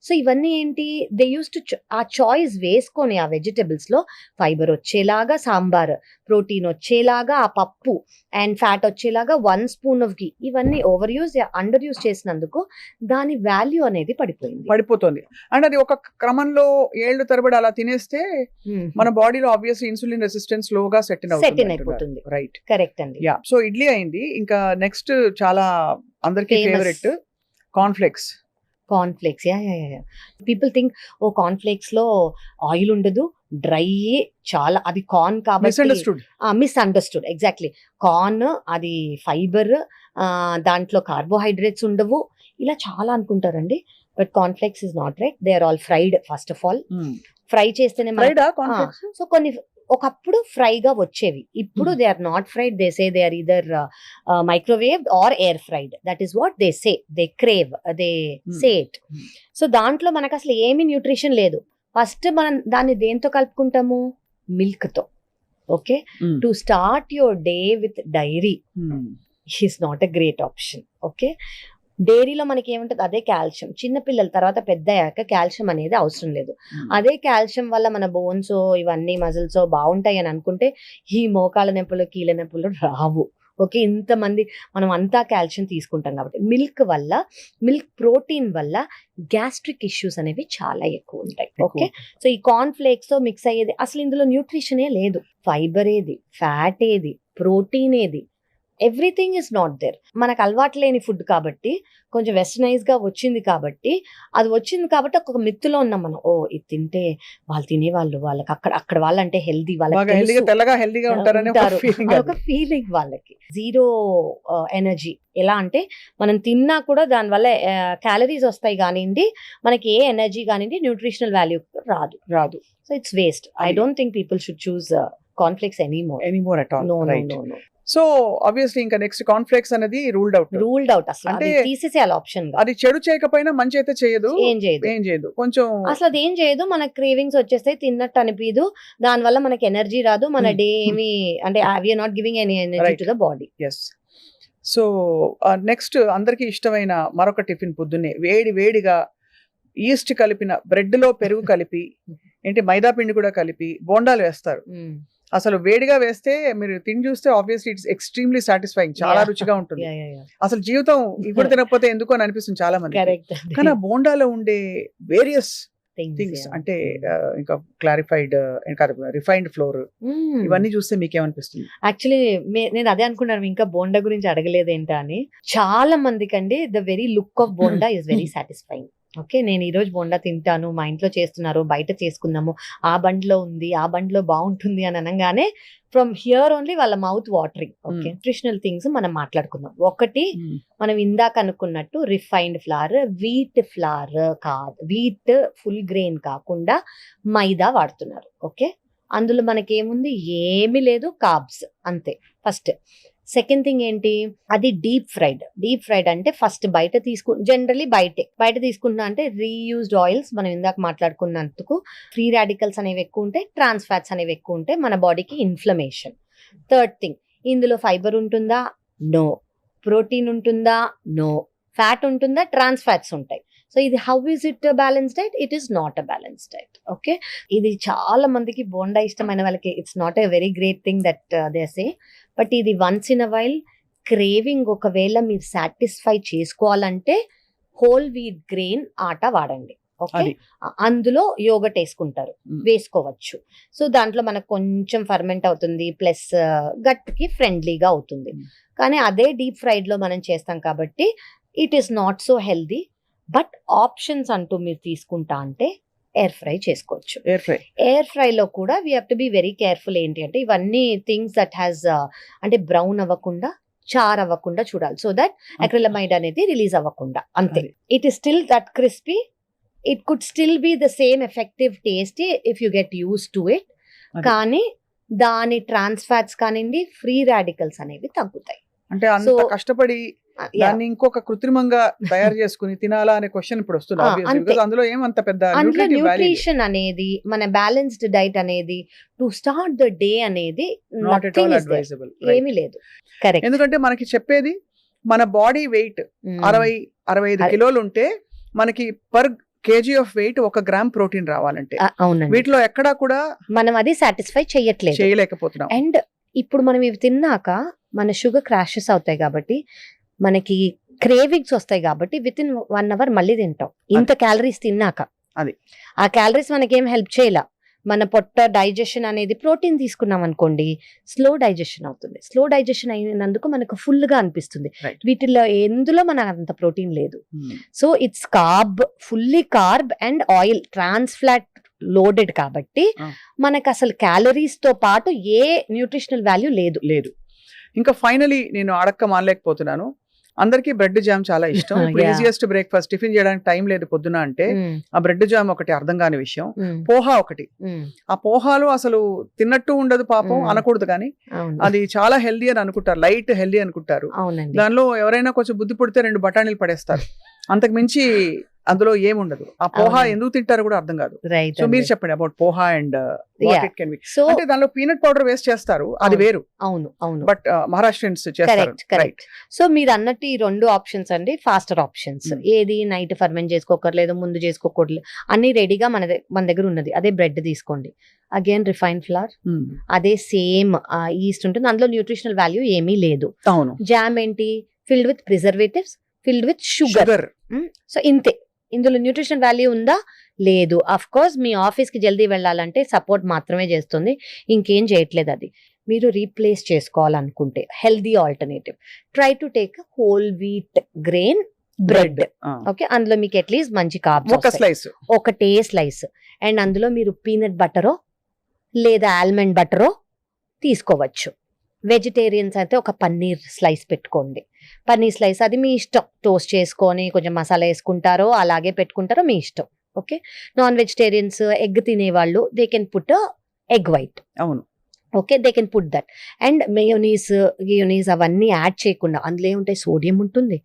So ఇవన్నీ ఏంటి, దే యూస్ టు ఆ చాయిస్ వేసుకొని ఆ వెజిటబుల్స్ లో ఫైబర్ వచ్చేలాగా సాంబార్, ప్రోటీన్ వచ్చేలాగా ఆ పప్పు, అండ్ ఫ్యాట్ వచ్చేలాగా 1 స్పూన్ ఆఫ్ గీ. ఇవన్నీ ఓవర్ యూజ్, అండర్ యూజ్ చేసినందుకు దాని వాల్యూ అనేది పడిపోతుంది. అండ్ అది ఒక క్రమంలో ఏళ్ళు తరబడి అలా తినేస్తే మన బాడీలో ఆబ్వియస్లీ ఇన్సులిన్ రెసిస్టెన్స్ లోగా సెటిల్ అయిపోతుంది. రైట్, కరెక్ట్ అండి. యా, సో ఇడ్లీ అయింది. ఇంకా నెక్స్ట్ చాలా అందరికి favourite cornflakes. Yeah people think oh cornflakes లో ఆయిల్ ఉండదు, డ్రై, చాలా అది కార్న్ కాబట్టి మిస్అండర్స్టూడ్. ఎగ్జాక్ట్లీ, కార్న్ అది ఫైబర్, దాంట్లో కార్బోహైడ్రేట్స్ ఉండవు, ఇలా చాలా అనుకుంటారండి. But cornflakes is not right, they are all fried. First of all fry చేస్తేనే, సో కొన్ని ఒకప్పుడు ఫ్రైగా వచ్చేవి, ఇప్పుడు they are not fried, they say they are either microwaved or air fried. That is what they say, they crave, they say it. So దాంట్లో మనకు అసలు ఏమి న్యూట్రిషన్ లేదు. ఫస్ట్ మనం దాన్ని దేంతో కలుపుకుంటాము? మిల్క్ తో. Okay, to start your day with dairy is not a great option. Okay, డైరీలో మనకి ఏముంటుంది? అదే కాల్షియం. చిన్నపిల్లల తర్వాత పెద్ద అయ్యాక కాల్షియం అనేది అవసరం లేదు. అదే కాల్షియం వల్ల మన బోన్స్ ఇవన్నీ మజిల్స్ బాగుంటాయి అని అనుకుంటే ఈ మోకాళ్ళ నొప్పులు కీళ్ళ నొప్పులు రావు. ఓకే, ఇంతమంది మనం అంతా కాల్షియం తీసుకుంటాం కాబట్టి. మిల్క్ వల్ల, మిల్క్ ప్రోటీన్ వల్ల గ్యాస్ట్రిక్ ఇష్యూస్ అనేవి చాలా ఎక్కువ ఉంటాయి. ఓకే, సో ఈ కార్న్ ఫ్లేక్స్ తో మిక్స్ అయ్యేది అసలు ఇందులో న్యూట్రిషనే లేదు. ఫైబర్ ఏది, ఫ్యాట్ ఏది, ప్రోటీన్ ఏది, ఎవ్రీథింగ్ ఇస్ నాట్ దేర్. మనకు అలవాటు లేని ఫుడ్ కాబట్టి, కొంచెం వెస్టర్నైజ్ గా వచ్చింది కాబట్టి, అది వచ్చింది కాబట్టి ఒక మిత్తులో ఉన్నాం మనం. ఓ ఇది తింటే వాళ్ళు తినేవాళ్ళు, వాళ్ళకి అక్కడ వాళ్ళంటే హెల్దీ, వాళ్ళకి ఒక ఫీలింగ్ వాళ్ళకి. Zero energy. ఎలా అంటే మనం తిన్నా కూడా దాని వల్ల క్యాలరీస్ వస్తాయి కానివ్వండి, మనకి ఏ ఎనర్జీ కానివ్వండి, న్యూట్రిషనల్ వాల్యూ రాదు. So it's waste. I don't think people should choose cornflakes anymore at all. No. So obviously ఇంకా నెక్స్ట్ కాన్ఫ్లెక్స్ అనేది రూల్డ్ అవుట్. అసలు అంటే తీసేసేయాలి ఆప్షన్ గా. అది చెడు చేయకపోయినా మంచి అయితే చేయదు, ఏం చేయదు కొంచెం అసలు అది ఏం చేయదు. మనకు క్రేవింగ్స్ వచ్చేస్తాయి, తిన్నట్టు అనిపించదు, దాని వల్ల మనకి ఎనర్జీ రాదు, మన డే ఏమి అంటే we're not giving any energy to the body. Yes. So next అందరికి ఇష్టమైన మరొక టిఫిన్ పొద్దున్నే వేడిగా ఈస్ట్ కలిపిన బ్రెడ్ లో పెరుగు కలిపి ఏంటి మైదా పిండి కూడా కలిపి బోండాలు వేస్తారు. అసలు వేడిగా వేస్తే మీరు తిని చూస్తే ఆబ్వియస్లీ ఇట్స్ ఎక్స్ట్రీమ్లీ సాటిస్ఫైయింగ్, చాలా రుచిగా ఉంటుంది. అసలు జీవితం ఇప్పుడు తినకపోతే ఎందుకు అని అనిపిస్తుంది చాలా మంది. కానీ ఆ బోండాలో ఉండే వేరియస్ థింగ్స్ అంటే ఇంకా క్లారిఫైడ్ రిఫైన్డ్ ఫ్లోర్, ఇవన్నీ చూస్తే మీకేమనిపిస్తుంది? యాక్చువల్లీ నేను అదే అనుకున్నాను, ఇంకా బోండా గురించి అడగలేదేంటా అని. చాలా మందికి అండి the very look of bonda is very satisfying. Okay, నేను ఈ రోజు బోండా తింటాను, మా ఇంట్లో చేస్తున్నారు, బయట చేసుకుందాము, ఆ బండిలో ఉంది, ఆ బండిలో బాగుంటుంది అని అనగానే ఫ్రమ్ హియర్ ఓన్లీ వాళ్ళ mouth watering. Okay, nutritional things మనం మాట్లాడుకుందాం. ఒకటి, మనం ఇందాక అనుకున్నట్టు రిఫైన్డ్ ఫ్లవర్, వీట్ ఫ్లవర్ కాదు, వీట్ ఫుల్ గ్రెయిన్ కాకుండా మైదా వాడుతున్నారు. ఓకే, అందులో మనకేముంది? ఏమీ లేదు, కార్బ్స్ అంతే. ఫస్ట్. సెకండ్ థింగ్ ఏంటి? అది డీప్ ఫ్రైడ్ అంటే ఫస్ట్ జనరలీ బయట తీసుకుంటున్నా అంటే రీయూజ్డ్ ఆయిల్స్. మనం ఇందాక మాట్లాడుకున్నందుకు ఫ్రీ రాడికల్స్ అనేవి ఎక్కువ ఉంటాయి, ట్రాన్స్ ఫ్యాట్స్ అనేవి ఎక్కువ ఉంటాయి, మన బాడీకి ఇన్ఫ్లమేషన్. థర్డ్ థింగ్, ఇందులో ఫైబర్ ఉంటుందా? నో. ప్రోటీన్ ఉంటుందా? నో. ఫ్యాట్ ఉంటుందా? ట్రాన్స్ ఫ్యాట్స్ ఉంటాయి. సో ఇది how is it balance diet? It is not a balance diet. Okay, ఇది చాలా మందికి బోండా ఇష్టమైన వాళ్ళకి it's not a very great thing that they say. But ఇది once in a while craving ఒకవేళ మీరు సాటిస్ఫై చేసుకోవాలంటే హోల్ వీట్ గ్రెయిన్ ఆటా వాడండి. ఓకే, అందులో యోగట్ వేసుకోవచ్చు. సో దాంట్లో మనకు కొంచెం ఫర్మెంట్ అవుతుంది, ప్లస్ గట్ కి ఫ్రెండ్లీగా అవుతుంది. కానీ అదే డీప్ ఫ్రైడ్ లో మనం చేస్తాం కాబట్టి it is not so healthy. But options అంటూ మీరు తీసుకుంటా అంటే ఎయిర్ ఫ్రై చేసుకోవచ్చు. ఎయిర్ ఫ్రై లో కూడా we have to be very careful. ఏంటి అంటే ఇవన్నీ థింగ్స్ దట్ హ్యాస్ అంటే బ్రౌన్ అవ్వకుండా, చార్ అవ్వకుండా చూడాలి. సో దట్ అక్రిలమైడ్ అనేది రిలీజ్ అవ్వకుండా. అంతే. It is still that crispy. It could still be the same effective taste if you get use to it. కానీ దాని ట్రాన్స్ ఫ్యాట్స్ కానివ్వండి, ఫ్రీ రాడికల్స్ అనేవి తగ్గుతాయి. అంటే అంత కష్టపడి దాన్ని ఇంకొక కృత్రిమంగా తయారు చేసుకుని తినాలా అనే క్వశ్చన్ ఇప్పుడు వస్తుంది. అందులో ఏమంత పెద్ద న్యూట్రిషన్ అనేది, మన బ్యాలెన్స్డ్ డైట్ అనేది, టు స్టార్ట్ ద డే అనేది ఏమీ లేదు. కరెక్ట్. ఎందుకంటే మనకి చెప్పేది మన బాడీ వెయిట్ 60-65 కిలోలు ఉంటే మనకి per KG of weight 1 gram protein రావాలంటే వీటిలో ఎక్కడా కూడా మనం అది సాటిస్ఫై చేయలేకపోతున్నాం. అండ్ ఇప్పుడు మనం ఇవి తిన్నాక మన షుగర్ క్రాషెస్ అవుతాయి కాబట్టి, మనకి క్రేవింగ్స్ వస్తాయి కాబట్టి విత్ ఇన్ 1 hour మళ్ళీ తింటాం. ఇంత క్యాలరీస్ తిన్నాక అది ఆ క్యాలరీస్ మనకేం హెల్ప్ చేయాల. మన పొట్ట డైజెషన్ అనేది, ప్రోటీన్ తీసుకున్నాం అనుకోండి, స్లో డైజెషన్ అవుతుంది. స్లో డైజెషన్ అయినందుకు మనకు ఫుల్ గా అనిపిస్తుంది. వీటిలో ఎందులో మనకు అంత ప్రోటీన్ లేదు. So it's fully carb and oil, trans fat loaded కాబట్టి మనకు అసలు క్యాలరీస్ తో పాటు ఏ న్యూట్రిషనల్ వాల్యూ లేదు. ఇంకా ఫైనలీ నేను అడక్క మానలేకపోతున్నాను, అందరికీ బ్రెడ్ జామ్ చాలా ఇష్టం. ఇప్పుడు Yeah. ఈజియెస్ట్ బ్రేక్ఫాస్ట్ టిఫిన్ చేయడానికి టైం లేదు పొద్దున అంటే ఆ బ్రెడ్ జామ్ ఒకటి అర్థం కాని విషయం. పోహా ఒకటి, ఆ పోహాలు అసలు తిన్నట్టు ఉండదు పాపం, అనకూడదు కానీ అది చాలా హెల్దీ అని అనుకుంటారు, లైట్ హెల్దీ అనుకుంటారు. అవునండి. దానిలో ఎవరైనా కొంచెం బుద్ధి పుడితే 2 బఠానీలు పడేస్తారు, అంతకు మించి అందులో ఏముండదు. ఆ పోహా అవునండి. ఎందుకు తింటారో కూడా అర్థం కాదు. రైట్. సో మీరు చెప్పండి about poha and Yeah. So అంటే దానిలో పీనట్ పౌడర్ వేస్ట్ చేస్తారు, అది అవును. వేరు, అవును అవును బట్ మహారాష్ట్రియన్స్ చేస్తారు. Correct correct. సో మీరు అన్నట్టు ఈ 2 ఆప్షన్స్ అండి ఫాస్టర్ ఆప్షన్స్. ఏది నైట్ ఫర్మెంట్ చేసుకోకర్లేదు, ముందు చేసుకోకూడదు, అన్ని రెడీగా మన దగ్గర ఉన్నది. అదే బ్రెడ్ తీసుకోండి, అగైన్ రిఫైన్ ఫ్లవర్, అదే సేమ్ ఈస్ట్ ఉంటుంది, అందులో న్యూట్రిషనల్ వాల్యూ ఏమీ లేదు. అవును. జామ్ ఏంటి, filled with preservatives, filled with sugar. So ఇంతే, ఇందులో న్యూట్రిషన్ వాల్యూ ఉందా, లేదు. అఫ్ కోర్స్ మీ ఆఫీస్ కి జల్దీ వెళ్ళాలంటే సపోర్ట్ మాత్రమే చేస్తుంది, ఇంకేం చేయట్లేదు. అది మీరు రీప్లేస్ చేసుకోవాలనుకుంటే healthy alternative, try to take whole wheat grain bread. Okay, అందులో మీకు అట్లీస్ట్ మంచి ఒక కార్బ్స్, స్లైస్, ఒకటే స్లైస్, అండ్ అందులో మీరు పీనట్ బటరో లేదా ఆల్మండ్ బటరో తీసుకోవచ్చు. వెజిటేరియన్స్ అయితే ఒక పన్నీర్ స్లైస్ పెట్టుకోండి. పన్నీర్ స్లైస్ అది మీ ఇష్టం, టోస్ట్ చేసుకొని కొంచెం మసాలా వేసుకుంటారో అలాగే పెట్టుకుంటారో మీ ఇష్టం. ఓకే, నాన్ వెజిటేరియన్స్ ఎగ్ తినేవాళ్ళు they can put egg white. అవును. Okay, they can put that. And mayonnaise అవన్నీ యాడ్ చేయకుండా, అందులో ఏముంటాయి, సోడియం ఉంటుంది,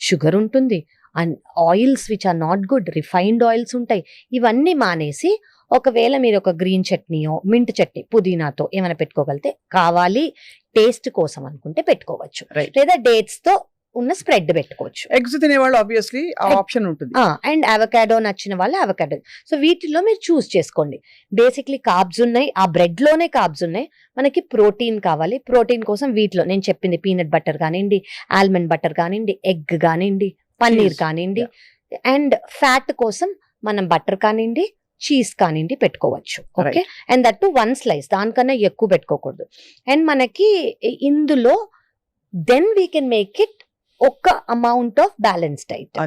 షుగర్ ఉంటుంది, and oils which are not good, refined oils ఉంటాయి. ఇవన్నీ మానేసి ఒకవేళ మీరు ఒక గ్రీన్ చట్నీయో మింట్ చట్నీ పుదీనాతో ఏమైనా పెట్టుకోగలితే, కావాలి టేస్ట్ కోసం అనుకుంటే పెట్టుకోవచ్చు, లేదా డేట్స్ తో ఉన్న స్ప్రెడ్ పెట్టుకోవచ్చు. ఎగ్స్ తినేవాళ్ళు ఆబ్వియస్లీ ఆ ఆప్షన్ ఉంటుంది. అండ్ అవకాడో నచ్చిన వాళ్ళు అవకాడో. సో వీటిలో మీరు చూస్ చేసుకోండి. బేసిక్లీ కార్బ్స్ ఉన్నాయి, ఆ బ్రెడ్ లోనే కార్బ్స్ ఉన్నాయి. మనకి ప్రోటీన్ కావాలి, ప్రోటీన్ కోసం వీటిలో నేను చెప్పింది పీనట్ బటర్ కానివ్వండి, ఆల్మండ్ బటర్ కానివ్వండి, ఎగ్ కానివ్వండి, పన్నీర్ కానివ్వండి, అండ్ ఫ్యాట్ కోసం మనం బటర్ కానివ్వండి, చీజ్ కానివ్వండి పెట్టుకోవచ్చు. Okay, and that to 1 slice, దానికన్నా ఎక్కువ పెట్టుకోకూడదు. అండ్ మనకి ఇందులో then we can make it ఒక అమౌంట్ ఆఫ్ బ్యాలెన్స్ డైట్.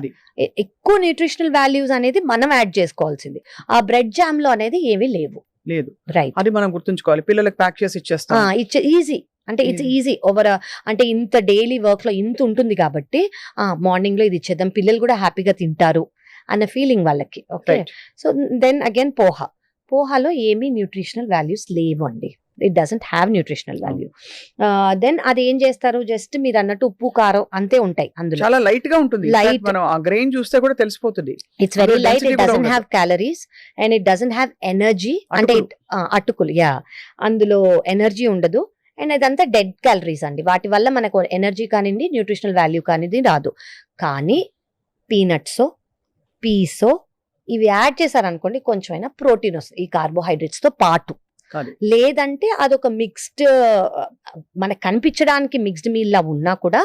ఎక్కువ న్యూట్రిషనల్ వాల్యూస్ అనేది మనం యాడ్ చేసుకోవాల్సింది, ఆ బ్రెడ్ జామ్ లో అనేది ఏమీ లేవు. లేదు, రైట్, అది మనం గుర్తుంచుకోవాలి. పిల్లలకు ప్యాక్ చేసి ఇచ్చేస్తాం, ఈజీ అంటే ఇట్స్ ఈజీ ఓవర్. అంటే ఇంత డైలీ వర్క్ లో ఇంత ఉంటుంది కాబట్టి మార్నింగ్ లో ఇది ఇచ్చేద్దాం, పిల్లలు కూడా హ్యాపీగా తింటారు అన్న ఫీలింగ్ వాళ్ళకి. ఓకే, సో దెన్ అగైన్ పోహాలో ఏమీ న్యూట్రిషనల్ వాల్యూస్ లేవు అండి. It doesn't have nutritional value. దెన్ అది ఏం చేస్తారు, జస్ట్ మీరు అన్నట్టు ఉప్పు కారం అంతే ఉంటాయి అందులో. చాలా లైట్ గా ఉంటుంది, లైట్, మనం ఆ గ్రెయిన్ చూస్తే కూడా తెలిసిపోతుంది. It's very light, it doesn't have calories and it doesn't have energy. అంటే అటుకులు, అందులో ఎనర్జీ ఉండదు. అండ్ అదంతా డెడ్ క్యాలరీస్ అండి, వాటి వల్ల మనకు ఎనర్జీ కానివ్వండి, న్యూట్రిషనల్ వాల్యూ కానిది రాదు. కానీ పీనట్స్, పీసో ఇవి యాడ్ చేశారనుకోండి, కొంచెమైనా ప్రోటీన్ వస్తుంది ఈ కార్బోహైడ్రేట్స్ తో పాటు. లేదంటే అదొక మిక్స్డ్, మనకు కనిపించడానికి మిక్స్డ్ మీల్ లా ఉన్నా కూడా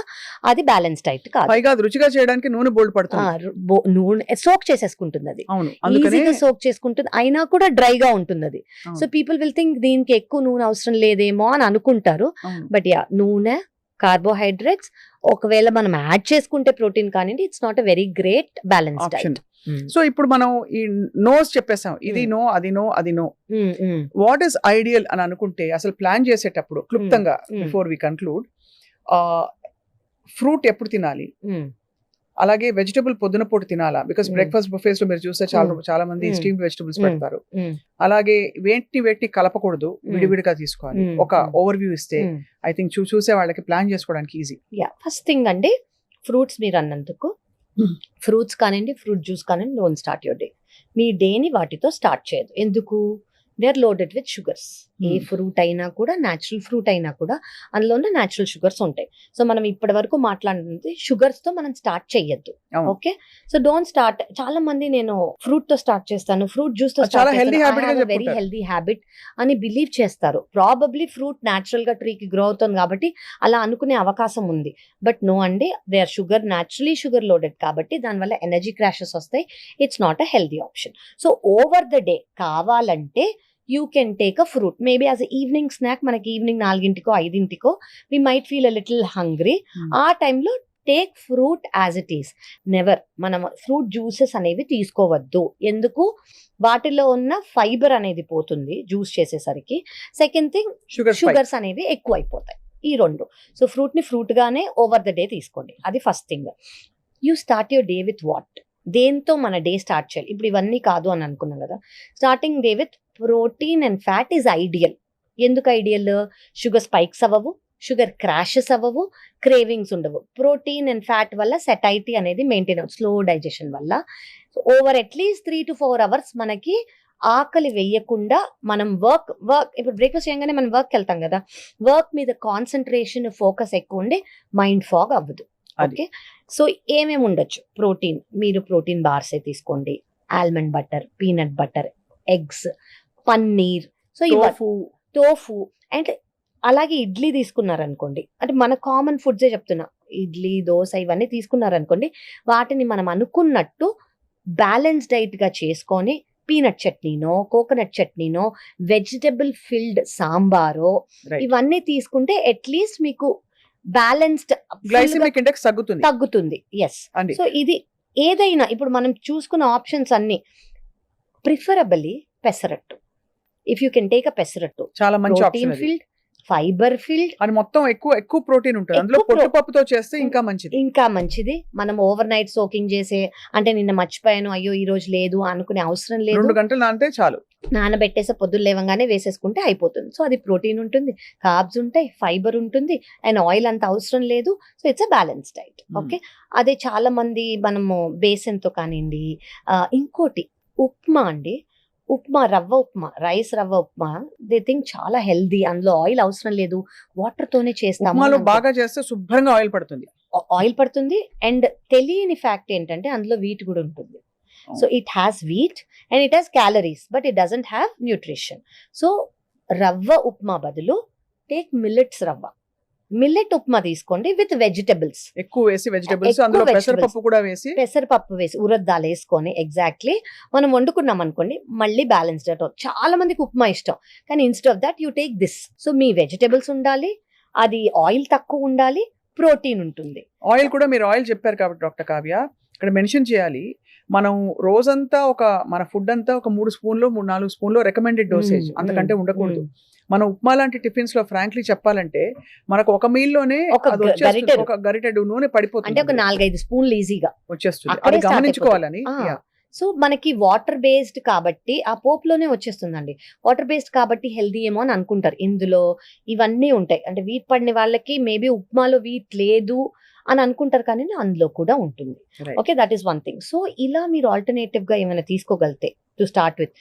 అది బ్యాలెన్స్ డైట్ కాదు. పైగా రుచిగా చేయడానికి నూనె బోల్డ్ పడుతుంది, నూనె సోక్ చేసేసుకుంటుంది, అది అందుకనే ఈజీగా సోక్ చేసుకుంటుంది, అయినా కూడా డ్రైగా ఉంటుంది అది. సో పీపుల్ విల్ థింక్ దీనికి ఎక్కువ నూనె అవసరం లేదేమో అని అనుకుంటారు. బట్ నూనె, కార్బోహైడ్రేట్స్ ఒకవేళ మనం యాడ్ చేసుకుంటే ప్రోటీన్ కానివ్వండి, it's not a very great balance diet. So ఇప్పుడు మనం ఈ నోస్ చెప్పేసాం, ఇది నో, అది నో, అది నో. వాట్ ఈస్ ఐడియల్ అని అనుకుంటే అసలు ప్లాన్ చేసేటప్పుడు క్లుప్తంగా బిఫోర్ వి కన్క్లూడ్, ఫ్రూట్ ఎప్పుడు తినాలి, అలాగే వెజిటబుల్ పొద్దున పూట తినాలా, బికాస్ బ్రేక్ఫాస్ట్ బుఫేస్ లో మీరు చూస్తే చాలా మంది స్టీమ్డ్ వెజిటబుల్స్ పెడతారు. అలాగే వేటిని కలపకూడదు, విడివిడిగా తీసుకోవాలి. ఒక ఓవర్ వ్యూ ఇస్తే ఐ థింక్ చూసే వాళ్ళకి ప్లాన్ చేసుకోవడానికి ఈజీ. ఫస్ట్ థింగ్ అండి, ఫ్రూట్స్ మీరు అన్నందుకు, ఫ్రూట్స్ కానివ్వండి, ఫ్రూట్ జ్యూస్ కానివ్వండి, డోంట్ స్టార్ట్ యువర్ డే. మీ డేని వాటితో స్టార్ట్ చేయదు. ఎందుకు, they are loaded with sugars. ఏ ఫ్రూట్ అయినా కూడా, న్యాచురల్ ఫ్రూట్ అయినా కూడా అందులో ఉన్న న్యాచురల్ షుగర్స్ ఉంటాయి. సో మనం ఇప్పటి వరకు మాట్లాడుతుంది షుగర్స్ తో మనం స్టార్ట్ చేయొద్దు. Okay, so don't start. చాలా మంది నేను ఫ్రూట్ తో స్టార్ట్ చేస్తాను, ఫ్రూట్ జ్యూస్ తో స్టార్ట్ చేస్తాను, వెరీ హెల్దీ హ్యాబిట్ అని బిలీవ్ చేస్తారు. ప్రాబబ్లీ ఫ్రూట్ న్యాచురల్ గా ట్రీకి గ్రో అవుతుంది కాబట్టి అలా అనుకునే అవకాశం ఉంది. బట్ నో అండి, they or sugar, naturally sugar loaded కాబట్టి దానివల్ల ఎనర్జీ క్రాషెస్ వస్తాయి. It's not a healthy option. So over the day కావాలంటే you can take a fruit maybe as a evening snack. మనకి evening 4 5 we might feel a little hungry. ఆ టైంలో take fruit as it is. Never మనం fruit juices అనేవి తీసుకోవద్దు. ఎందుకు, వాటిలో ఉన్న ఫైబర్ అనేది పోతుంది జ్యూస్ చేసేసరికి. సెకండ్ థింగ్, షుగర్స్ అనేవి ఎక్కువ అయిపోతాయి. ఈ 2. సో ఫ్రూట్ ని ఫ్రూట్ గానే ఓవర్ ద డే తీసుకోండి. అది first thing. You start your day with what? దేంతో మన డే స్టార్ట్ చేయాలి? ఇప్పుడు ఇవన్నీ కాదు అని అనుకున్నాం కదా. Starting day with protein and fat is ideal. ఎందుకు ఐడియల్? షుగర్ స్పైక్స్ అవ్వవు, షుగర్ క్రాషెస్ అవ్వవు, క్రేవింగ్స్ ఉండవు. ప్రోటీన్ అండ్ ఫ్యాట్ వల్ల సెటైటీ అనేది మెయింటైన్ అవుతుంది, స్లో డైజెషన్ వల్ల. ఓవర్ అట్లీస్ట్ 3 to 4 hours మనకి ఆకలి వేయకుండా మనం వర్క్ ఇప్పుడు బ్రేక్ఫాస్ట్ చేయగానే మనం వర్క్కి వెళ్తాం కదా, వర్క్ మీద కాన్సన్ట్రేషన్ ఫోకస్ ఎక్కువ ఉండి మైండ్ ఫాగ్ అవ్వదు. ఓకే, సో ఏమేమి ఉండొచ్చు? ప్రోటీన్, మీరు ప్రోటీన్ బార్సే తీసుకోండి, almond butter, peanut butter, eggs, paneer, so tofu. And అలాగే ఇడ్లీ తీసుకున్నారనుకోండి, అంటే మన కామన్ ఫుడ్సే చెప్తున్నా, ఇడ్లీ, దోశ ఇవన్నీ తీసుకున్నారనుకోండి, వాటిని మనం అనుకున్నట్టు బ్యాలెన్స్ డైట్ గా చేసుకొని పీనట్ చట్నీనో, కోకోనట్ చట్నీనో, వెజిటబుల్ ఫిల్డ్ సాంబారో ఇవన్నీ తీసుకుంటే అట్లీస్ట్ మీకు బ్యాలెన్స్డ్ గ్లైసెమిక్ ఇండెక్స్ తగ్గుతుంది. ఎస్. సో ఇది ఏదైనా ఇప్పుడు మనం చూసుకున్న ఆప్షన్స్ అన్ని preferably pesarattu. If you can take a pesarattu, చాలా మంచి ప్రోటీన్ ఫిల్డ్, ఫైబర్ ఫిల్డ్, అది మొత్తం ఎక్కువ ప్రోటీన్ ఉంటుంది అందులో. పొట్టుపప్పుతో చేస్తే ఇంకా మంచిది. మనం ఓవర్ నైట్ సోకింగ్ చేసే, అంటే నిన్న మర్చిపోయాను, అయ్యో ఈ రోజు లేదు అనుకునే అవసరం లేదు. 2 గంటలు నానితే చాలు, నానబెట్టేసే పొద్దున్న లేవగానే వేసేసుకుంటే అయిపోతుంది. సో అది ప్రోటీన్ ఉంటుంది, కార్బ్స్ ఉంటాయి, ఫైబర్ ఉంటుంది, అండ్ ఆయిల్ అంత అవసరం లేదు. So it's a balance diet. Okay, అదే చాలా మంది మనము బేసన్తో కానివ్వండి, ఇంకోటి ఉప్మా అండి, రవ్వ ఉప్మా, రైస్ రవ్వ ఉప్మా, దే థింక్ చాలా హెల్దీ, అందులో ఆయిల్ అవసరం లేదు, వాటర్ తోనే చేస్తాము. బాగా చేస్తే శుభ్రంగా ఆయిల్ పడుతుంది. అండ్ తెలియని ఫ్యాక్ట్ ఏంటంటే అందులో వీట్ కూడా ఉంటుంది. So it has wheat and it has calories, but it doesn't have nutrition. So రవ్వ ఉప్మా బదులు టేక్ మిల్లెట్ ఉప్మా తీసుకోండి విత్ వెజిటబుల్స్, ఎక్కువ వేసి వెజిటబుల్స్, అందులో పెసరపప్పు కూడా వేసి, ఉరద్దాలు వేసుకొని ఎగ్జాక్ట్లీ మనం వండుకున్నాం అనుకోండి, మళ్ళీ బ్యాలెన్స్డ్ డైట్. చాలా మందికి ఉప్మా ఇష్టం, కానీ instead of that you take this. So me vegetables ఉండాలి, అది ఆయిల్ తక్కువ ఉండాలి, ప్రోటీన్ ఉంటుంది. ఆయిల్ కూడా మీరు ఆయిల్ చెప్పారు కాబట్టి డాక్టర్ కావ్య ఇక్కడ మెన్షన్ చేయాలి, మనం రోజంతా మన ఫుడ్ అంతా ఒక 3 స్పూన్లు 4 స్పూన్లు రికమెండెడ్ డోసేజ్, అంతకంటే ఉండకూడదు. మన ఉప్మా లాంటి టిఫిన్స్ లో ఫ్రాంక్లీ చెప్పాలంటే మనకు ఒక మీల్ లోనే ఒక గరిటెడు నూనె పడిపోతుంది, అంటే ఒక 4-5 స్పూన్లు ఈజీగా వచ్చేస్తుంది. అది గమనించుకోవాలని. సో మనకి వాటర్ బేస్డ్ కాబట్టి ఆ పోపులోనే వచ్చేస్తుందండి. వాటర్ బేస్డ్ కాబట్టి హెల్దీ ఏమో అని అనుకుంటారు, ఇందులో ఇవన్నీ ఉంటాయి. అంటే వీట్ పడిన వాళ్ళకి మేబీ ఉప్మాలో వీట్ లేదు అని అనుకుంటారు, కానీ అందులో కూడా ఉంటుంది. Okay, that is one thing. So ఇలా మీరు ఆల్టర్నేటివ్ గా ఏమైనా తీసుకోగలితే, టు స్టార్ట్ విత్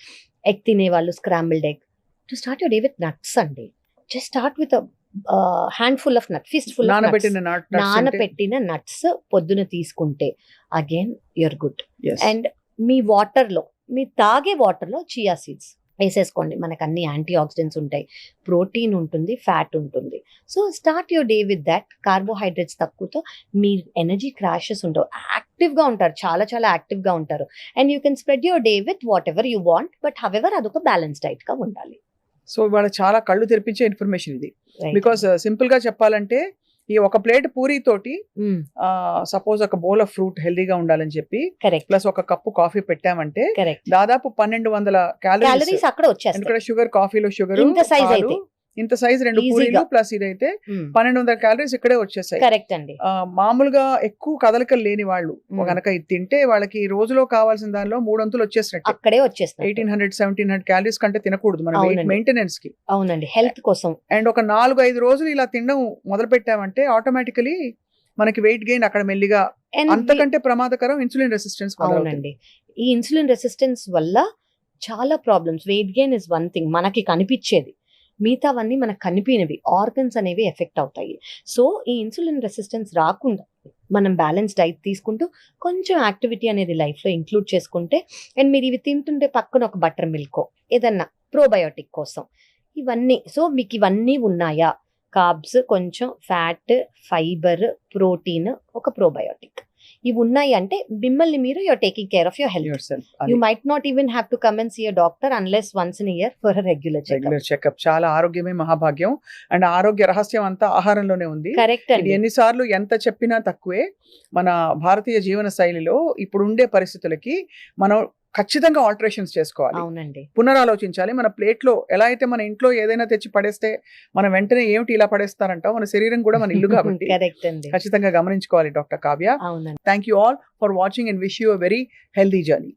ఎగ్ తినే వాళ్ళు scrambled egg, to start your day with nuts అండి. Just start with handful of nut, fistful నానబెట్టిన నట్స్ పొద్దున తీసుకుంటే అగైన్ యూర్ గుడ్. అండ్ మీ వాటర్లో, మీ తాగే వాటర్లో చియా సీడ్స్ వేసేసుకోండి, మనకు అన్ని యాంటీ ఆక్సిడెంట్స్ ఉంటాయి, ప్రోటీన్ ఉంటుంది, ఫ్యాట్ ఉంటుంది. So start your day with that. Carbohydrates తక్కువతో me energy crashes ఉండవు, యాక్టివ్గా ఉంటారు, చాలా చాలా యాక్టివ్గా ఉంటారు. And you can spread your day with what ever you want, but however అదొక బ్యాలెన్స్ డైట్గా ఉండాలి. సో ఇవాళ చాలా కళ్ళు తెరిపించే ఇన్ఫర్మేషన్ ఇది. బికాస్ సింపుల్ గా చెప్పాలంటే ఈ ఒక ప్లేట్ పూరి తోటి సపోజ్ ఒక బౌల్ ఆఫ్ ఫ్రూట్ హెల్దీగా ఉండాలని చెప్పి ప్లస్ ఒక కప్పు కాఫీ పెట్టామంటే దాదాపు 1200 క్యాలరీస్ అక్కడ వచ్చేస్తాయి. ఎందుకంటే షుగర్, కాఫీలో షుగర్ ఇంత సైజ్ 2 పూరీలు ప్లస్ ఇదైతే 1200 క్యాలరీస్ ఇక్కడే వచ్చేసాయి. కరెక్ట్ అండి. మామూలుగా ఎక్కువ కదలికలు లేని వాళ్ళు కనుక ఇది తింటే వాళ్ళకి రోజులో కావాల్సిన దానిలో 3 అంతులు వచ్చేసినట్టు, అక్కడే వచ్చేస్తాయి. 1800-1700 క్యాలరీస్ కంటే తినకూడదు మనం మెయింటెనెన్స్ కి. అవునండి, హెల్త్ కోసం. అండ్ ఒక 4-5 రోజులు ఇలా తినడం మొదలు పెట్టామంటే ఆటోమేటికలీ మనకి వెయిట్ గెయిన్ అక్కడ మెల్లిగా. అంతకంటే ప్రమాదకరం ఇన్సులిన్ రెసిస్టెన్స్. అవునండి, ఈ ఇన్సులిన్ రెసిస్టెన్స్ వల్ల చాలా problems. Weight gain is one thing మనకి కనిపించేది, మిగతావన్నీ మనకు కనిపినవి, ఆర్గన్స్ అనేవి ఎఫెక్ట్ అవుతాయి. సో ఈ ఇన్సులిన్ రెసిస్టెన్స్ రాకుండా మనం బ్యాలెన్స్ డైట్ తీసుకుంటూ కొంచెం యాక్టివిటీ అనేది లైఫ్లో ఇంక్లూడ్ చేసుకుంటే, అండ్ మీరు ఇవి తింటుంటే పక్కన ఒక బటర్ మిల్కో ఏదన్నా ప్రోబయోటిక్ కోసం ఇవన్నీ. సో మీకు ఇవన్నీ ఉన్నాయా, కార్బ్స్, కొంచెం ఫ్యాట్, ఫైబర్, ప్రోటీన్, ఒక ప్రోబయోటిక్, ఇవి ఉన్నాయి అంటే మిమ్మల్ని మీరు you're taking care of your health. You might not even have to come and see your doctor unless once in year for regular checkup. చాలా ఆరోగ్యమే మహాభాగ్యం. అండ్ ఆరోగ్య రహస్యం అంతా ఆహారంలోనే ఉంది. కరెక్ట్ అండి. ఎన్నిసార్లు ఎంత చెప్పినా తక్కువే. మన భారతీయ జీవన శైలిలో ఇప్పుడు ఉండే పరిస్థితులకి మనం ఖచ్చితంగా ఆల్టరేషన్స్ చేసుకోవాలి, అవునండి. పునరాలోచించాలి. మన ప్లేట్ లో ఎలా అయితే మన ఇంట్లో ఏదైనా తెచ్చి పడేస్తే మనం వెంటనే ఏమిటి ఇలా పడేస్తారంటాం, మన శరీరం కూడా మన ఇల్లు కాబట్టి కరెక్ట్ అండి. ఖచ్చితంగా గమనించుకోవాలి డాక్టర్ కావ్య. అవునండి. Thank you all for watching and wish you a very healthy journey.